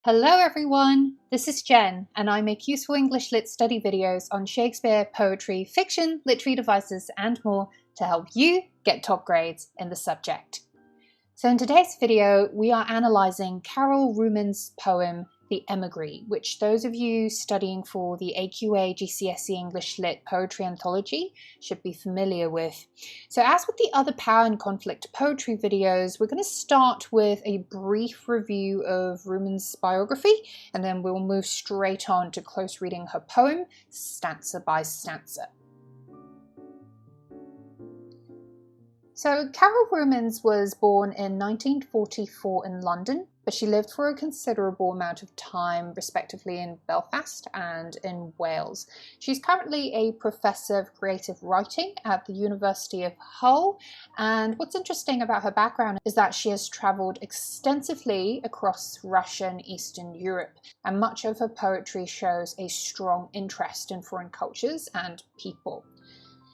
Hello everyone, this is Jen and I make useful English Lit study videos on Shakespeare, poetry, fiction, literary devices and more to help you get top grades in the subject. So in today's video we are analysing Carol Rumens' poem The Emigree, which those of you studying for the AQA GCSE English Lit Poetry Anthology should be familiar with. So as with the other Power and Conflict poetry videos, we're going to start with a brief review of Rumens' biography, and then we'll move straight on to close reading her poem, stanza by stanza. So Carol Rumens was born in 1944 in London, but she lived for a considerable amount of time, respectively in Belfast and in Wales. She's currently a professor of creative writing at the University of Hull, and what's interesting about her background is that she has travelled extensively across Russia and Eastern Europe, and much of her poetry shows a strong interest in foreign cultures and people.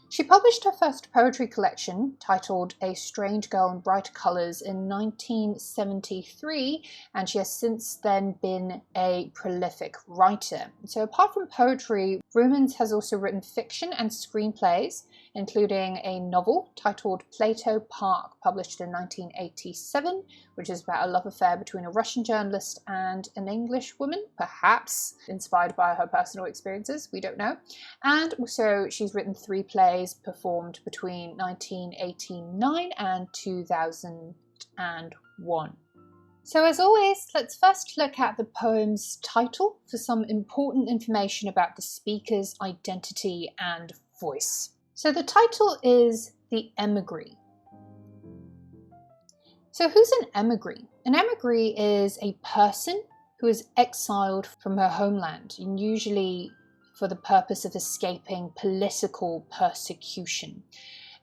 She published her first poetry collection, titled A Strange Girl in Bright Colours, in 1973, and she has since then been a prolific writer. So apart from poetry, Rumens has also written fiction and screenplays, including a novel titled Plato Park, published in 1987, which is about a love affair between a Russian journalist and an English woman, perhaps inspired by her personal experiences, we don't know. And also she's written 3 plays performed between 1989 and 2001. So as always, let's first look at the poem's title for some important information about the speaker's identity and voice. So the title is The Emigree. So who's an emigree? An emigree is a person who is exiled from her homeland, and usually for the purpose of escaping political persecution.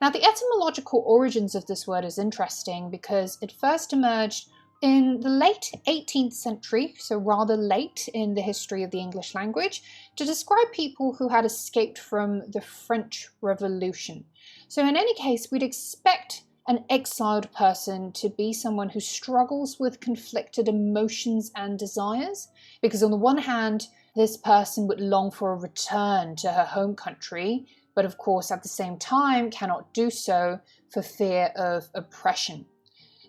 Now, the etymological origins of this word is interesting because it first emerged in the late 18th century, so rather late in the history of the English language, to describe people who had escaped from the French Revolution. So in any case, we'd expect an exiled person to be someone who struggles with conflicted emotions and desires, because on the one hand, this person would long for a return to her home country, but of course at the same time cannot do so for fear of oppression.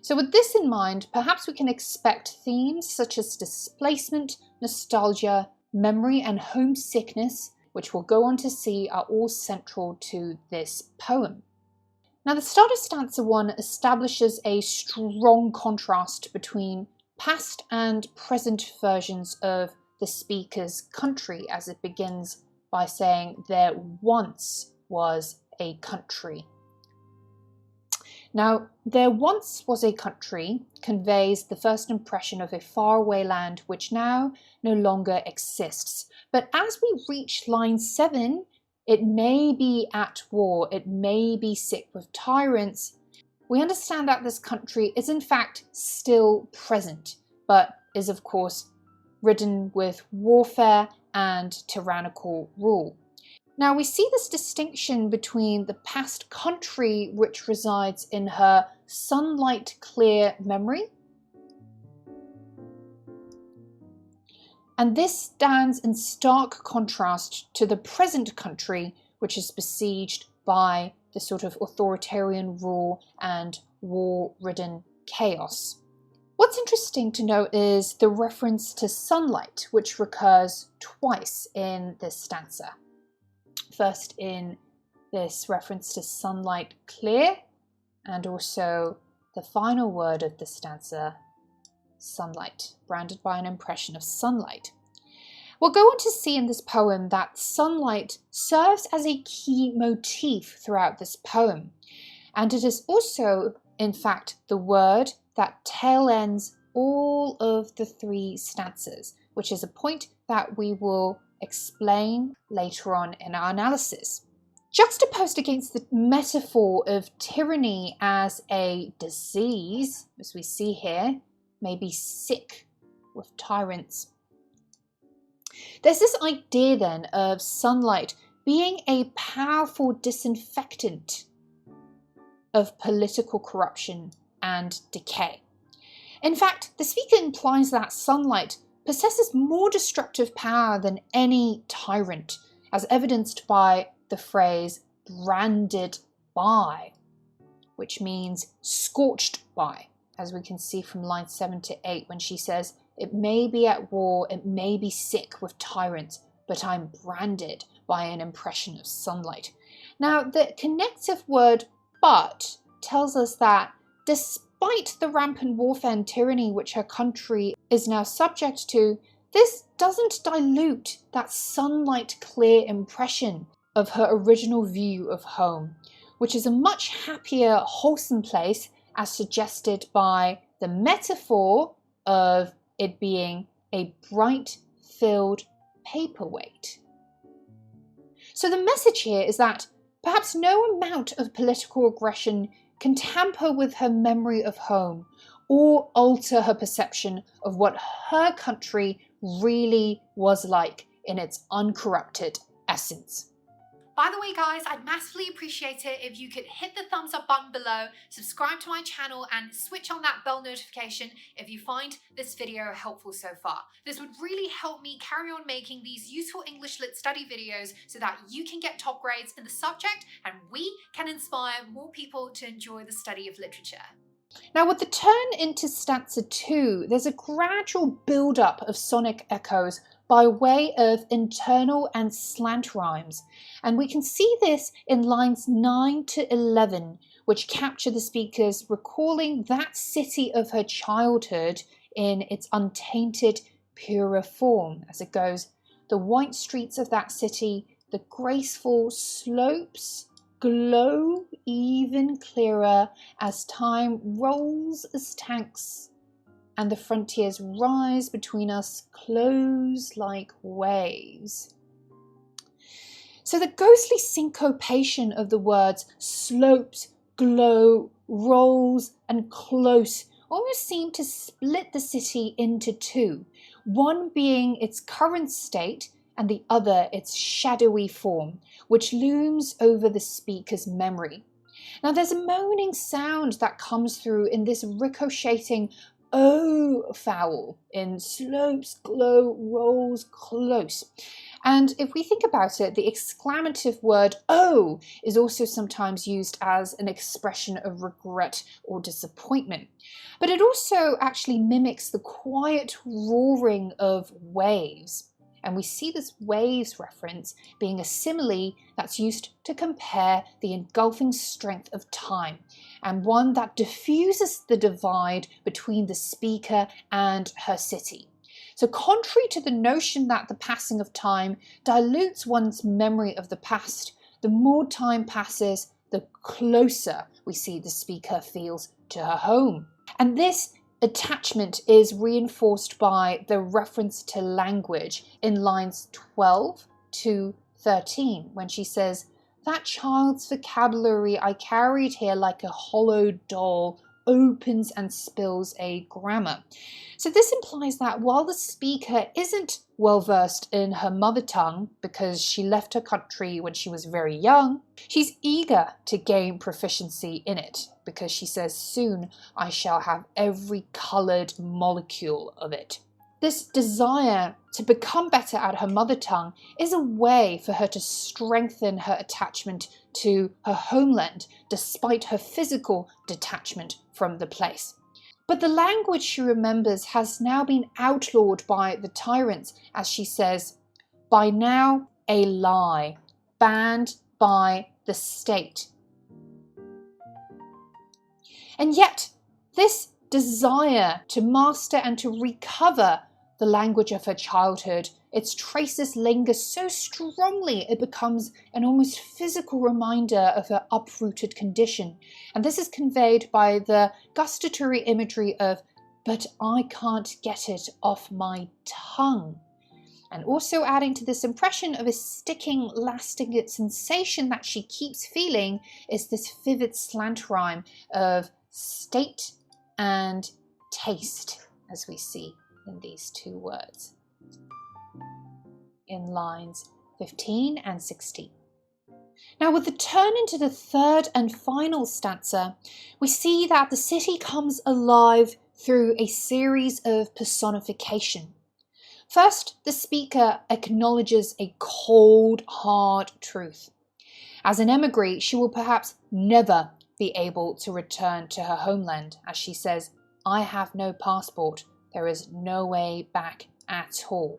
So with this in mind, perhaps we can expect themes such as displacement, nostalgia, memory and homesickness, which we'll go on to see are all central to this poem. Now the start of stanza 1 establishes a strong contrast between past and present versions of the speaker's country, as it begins by saying there once was a country. Now, there once was a country conveys the first impression of a faraway land which now no longer exists. But as we reach line 7, it may be at war, it may be sick with tyrants. We understand that this country is in fact still present, but is of course ridden with warfare and tyrannical rule. Now we see this distinction between the past country which resides in her sunlight clear memory, and this stands in stark contrast to the present country which is besieged by the sort of authoritarian rule and war-ridden chaos. What's interesting to note is the reference to sunlight, which recurs twice in this stanza. First in this reference to sunlight clear, and also the final word of the stanza, sunlight, branded by an impression of sunlight. We'll go on to see in this poem that sunlight serves as a key motif throughout this poem, and it is also, in fact, the word that tail ends all of the 3 stanzas, which is a point that we will explain later on in our analysis. Juxtaposed against the metaphor of tyranny as a disease, as we see here, may be sick with tyrants. There's this idea then of sunlight being a powerful disinfectant of political corruption and decay. In fact, the speaker implies that sunlight possesses more destructive power than any tyrant, as evidenced by the phrase branded by, which means scorched by, as we can see from lines 7 to 8 when she says, "It may be at war, it may be sick with tyrants, but I'm branded by an impression of sunlight." Now, the connective word but tells us that despite the rampant warfare and tyranny which her country is now subject to, this doesn't dilute that sunlight clear impression of her original view of home, which is a much happier, wholesome place, as suggested by the metaphor of it being a bright filled paperweight. So the message here is that perhaps no amount of political aggression can tamper with her memory of home or alter her perception of what her country really was like in its uncorrupted essence. By the way, guys, I'd massively appreciate it if you could hit the thumbs up button below, subscribe to my channel, and switch on that bell notification if you find this video helpful so far. This would really help me carry on making these useful English Lit study videos so that you can get top grades in the subject and we can inspire more people to enjoy the study of literature. Now, with the turn into stanza 2, there's a gradual build-up of sonic echoes by way of internal and slant rhymes. And we can see this in lines 9 to 11, which capture the speakers recalling that city of her childhood in its untainted, purer form. As it goes, "The white streets of that city, the graceful slopes, glow even clearer as time rolls as tanks, and the frontiers rise between us, close like waves." So the ghostly syncopation of the words slopes, glow, rolls, and close almost seem to split the city into two, one being its current state and the other its shadowy form, which looms over the speaker's memory. Now there's a moaning sound that comes through in this ricocheting O vowel in slopes, glow, rolls, close. And if we think about it, the exclamative word "oh" is also sometimes used as an expression of regret or disappointment. But it also actually mimics the quiet roaring of waves. And we see this waves reference being a simile that's used to compare the engulfing strength of time, and one that diffuses the divide between the speaker and her city. So contrary to the notion that the passing of time dilutes one's memory of the past, the more time passes, the closer we see the speaker feels to her home. And this attachment is reinforced by the reference to language in lines 12 to 13, when she says, "That child's vocabulary I carried here like a hollow doll opens and spills a grammar." So this implies that while the speaker isn't well versed in her mother tongue because she left her country when she was very young, she's eager to gain proficiency in it because she says, "Soon I shall have every coloured molecule of it." This desire to become better at her mother tongue is a way for her to strengthen her attachment to her homeland despite her physical detachment from the place. But the language she remembers has now been outlawed by the tyrants, as she says, "By now a lie, banned by the state." And yet, this desire to master and to recover the language of her childhood, its traces linger so strongly it becomes an almost physical reminder of her uprooted condition. And this is conveyed by the gustatory imagery of, "But I can't get it off my tongue." And also adding to this impression of a sticking, lasting sensation that she keeps feeling is this vivid slant rhyme of state and taste, as we see in these two words in lines 15 and 16. Now, with the turn into the third and final stanza, we see that the city comes alive through a series of personification. First, the speaker acknowledges a cold, hard truth. As an emigree, she will perhaps never be able to return to her homeland, as she says, "I have no passport. There is no way back at all."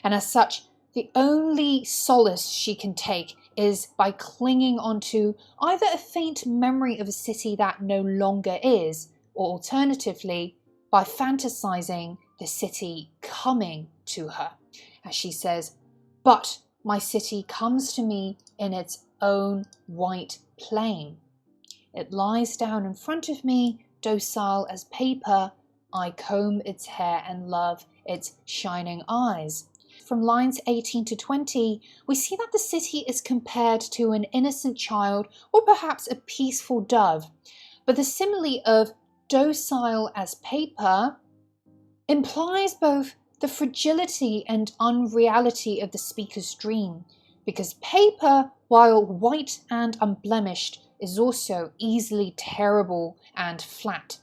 And as such, the only solace she can take is by clinging onto either a faint memory of a city that no longer is, or alternatively, by fantasizing the city coming to her. As she says, "But my city comes to me in its own white plane. It lies down in front of me, docile as paper. I comb its hair and love its shining eyes." From lines 18 to 20, we see that the city is compared to an innocent child or perhaps a peaceful dove. But the simile of docile as paper implies both the fragility and unreality of the speaker's dream, because paper, while white and unblemished, is also easily tearable and flat.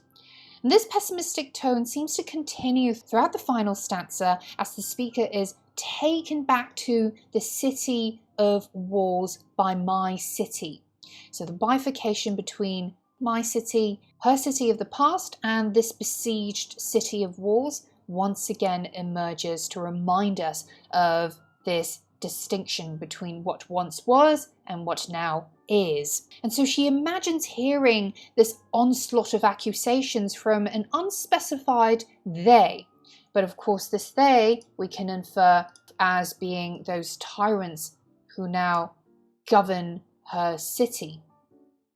And this pessimistic tone seems to continue throughout the final stanza as the speaker is taken back to the city of walls by my city. So the bifurcation between my city, her city of the past, and this besieged city of walls once again emerges to remind us of this distinction between what once was and what now is. And so she imagines hearing this onslaught of accusations from an unspecified they. But of course, this they we can infer as being those tyrants who now govern her city.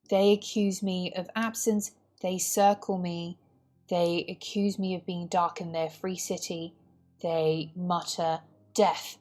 They accuse me of absence, they circle me, they accuse me of being dark in their free city, they mutter death.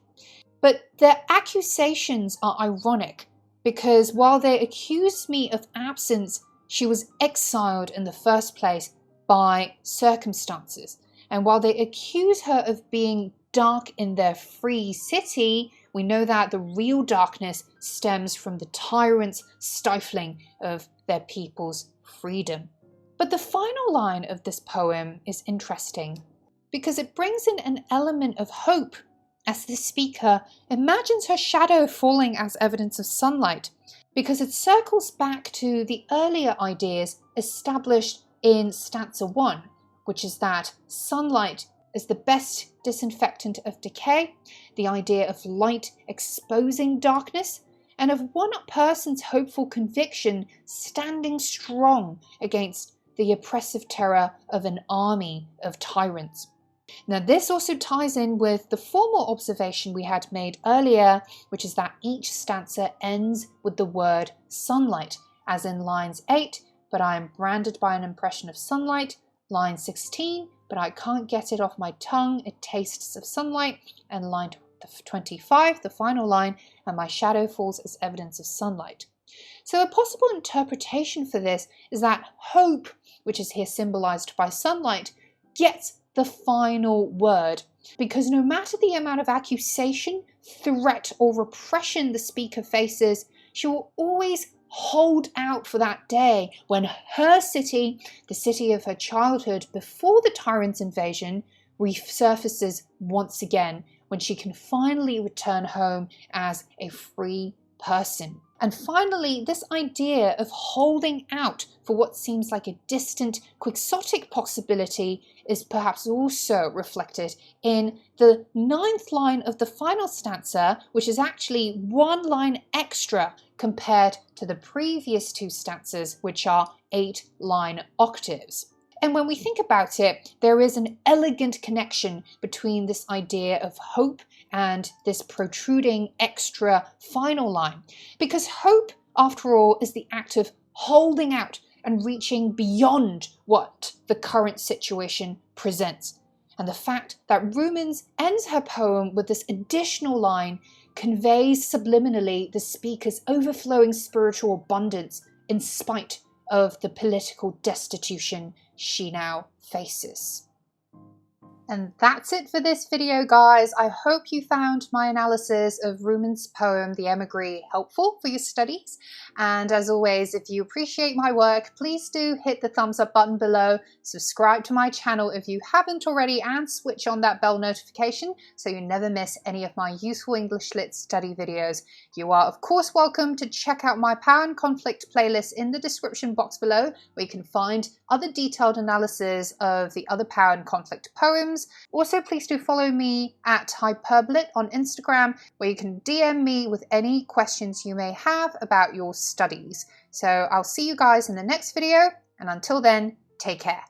But their accusations are ironic, because while they accuse me of absence, she was exiled in the first place by circumstances. And while they accuse her of being dark in their free city, we know that the real darkness stems from the tyrant's stifling of their people's freedom. But the final line of this poem is interesting because it brings in an element of hope as the speaker imagines her shadow falling as evidence of sunlight, because it circles back to the earlier ideas established in stanza 1, which is that sunlight is the best disinfectant of decay, the idea of light exposing darkness, and of one person's hopeful conviction standing strong against the oppressive terror of an army of tyrants. Now, this also ties in with the formal observation we had made earlier, which is that each stanza ends with the word sunlight, as in lines 8, "But I am branded by an impression of sunlight," line 16, "But I can't get it off my tongue, it tastes of sunlight," and line 25, the final line, "And my shadow falls as evidence of sunlight." So a possible interpretation for this is that hope, which is here symbolized by sunlight, gets the final word, because no matter the amount of accusation, threat, or repression the speaker faces, she will always hold out for that day when her city, the city of her childhood before the tyrant's invasion, resurfaces once again, when she can finally return home as a free person. And finally, this idea of holding out for what seems like a distant, quixotic possibility is perhaps also reflected in the 9th line of the final stanza, which is actually one line extra compared to the previous 2 stanzas, which are 8-line octaves. And when we think about it, there is an elegant connection between this idea of hope and this protruding extra final line. Because hope, after all, is the act of holding out and reaching beyond what the current situation presents. And the fact that Rumens ends her poem with this additional line conveys subliminally the speaker's overflowing spiritual abundance in spite of the political destitution she now faces. And that's it for this video, guys. I hope you found my analysis of Rumens' poem, The Emigree, helpful for your studies. And as always, if you appreciate my work, please do hit the thumbs up button below, subscribe to my channel if you haven't already, and switch on that bell notification so you never miss any of my useful English Lit study videos. You are, of course, welcome to check out my Power and Conflict playlist in the description box below, where you can find other detailed analysis of the other Power and Conflict poems. Also, please do follow me at Hyperbolate on Instagram, where you can DM me with any questions you may have about your studies. So I'll see you guys in the next video, and until then, take care.